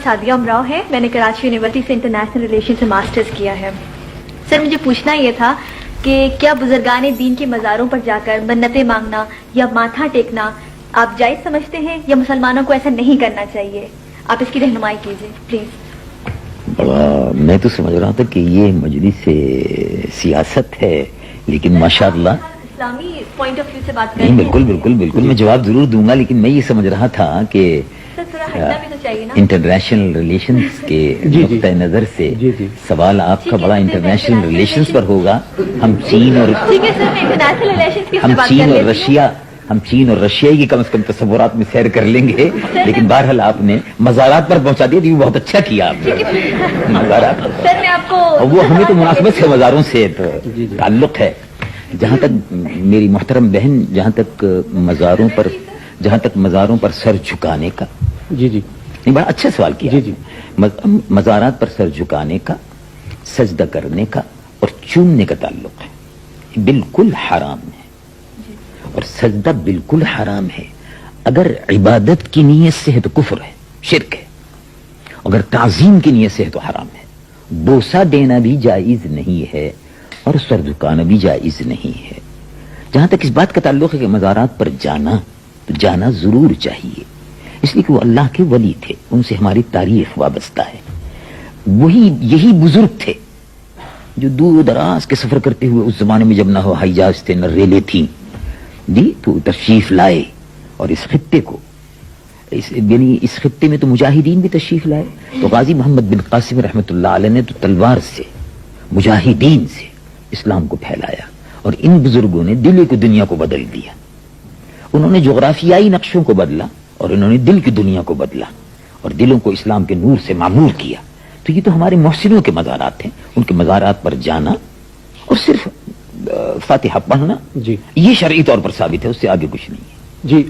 सादिया उमराव है, मैंने कराची यूनिवर्सिटी से इंटरनेशनल रिलेशन से मास्टर्स किया है। सर मुझे पूछना ये था कि क्या बुजुर्गान दीन के मज़ारों पर जाकर मन्नतें मांगना या माथा टेकना आप जायज़ समझते हैं या मुसलमानों को ऐसा नहीं करना चाहिए? आप इसकी रहनुमाई कीजिए प्लीज। बड़ा मैं तो समझ रहा था कि ये मजलिस से सियासत है, लेकिन माशाअल्लाह इस्लामी पॉइंट ऑफ व्यू से बात नहीं, करें। बिल्कुल बिल्कुल बिल्कुल मैं जवाब जरूर दूंगा, लेकिन मैं ये समझ रहा था कि सर थोड़ा हटना भी तो चाहिए ना। इंटरनेशनल रिलेशंस के नुक्ते नजर से सवाल आपका बड़ा इंटरनेशनल रिलेशंस पर होगा। हम चीन और ठीक है सर, मैं इंटरनेशनल रिलेशंस की हम बात चीन कर और लेती हूँ। रशिया हम चीन और रशिया की कम से कम तस्वुरात में सैर कर लेंगे, लेकिन बहरहाल आपने मज़ारात पर पहुंचा दिया, तो बहुत अच्छा किया आपने मज़ारात पर। सर मैं आपको और वो हमें तो मुनासिबत से मज़ारों से ताल्लुक है। जहाँ तक मेरी मोहतरम बहन, जहाँ तक मज़ारों पर सर झुकाने का, जी नहीं बड़ा अच्छा सवाल किया। जी। मज़ारात पर सर झुकाने का, सजदा करने का और चूमने का ताल्लुक है, ये बिल्कुल हराम है। और सजदा बिल्कुल हराम है। अगर इबादत की नीयत से है तो कुफ्र है, शिरक है। अगर ताज़ीम की नीयत से है तो हराम है। बोसा देना भी जायज नहीं है और सर झुकाना भी जायज नहीं है। जहां तक इस बात का ताल्लुक है कि मज़ारात पर जाना, तो जाना जरूर चाहिए, इसलिए कि वो अल्लाह के वली थे, उनसे हमारी तारीख वाबस्ता है। यही बुजुर्ग थे जो दूर दराज के सफर करते हुए, उस जमाने में जब ना हवाई जहाज थे न रेलें थी जी, तो तशरीफ लाए और इस खित्ते को, इस खित्ते में तो मुजाहिदीन भी तशरीफ लाए। तो गाजी मोहम्मद बिन कासिम रहमतुल्लाह अलैह ने तो तलवार से, मुजाहिदीन से इस्लाम को फैलाया, और इन बुजुर्गों ने दिल की दुनिया को बदल दिया। उन्होंने जोग्राफियाई नक्शों को बदला और इन्होंने दिल की दुनिया को बदला और दिलों को इस्लाम के नूर से मामूर किया। तो ये तो हमारे मोहसिनों के मज़ारात हैं। उनके मज़ारात पर जाना और सिर्फ फातिहा पढ़ना, जी, ये शरई तौर पर साबित है, उससे आगे कुछ नहीं है। जी।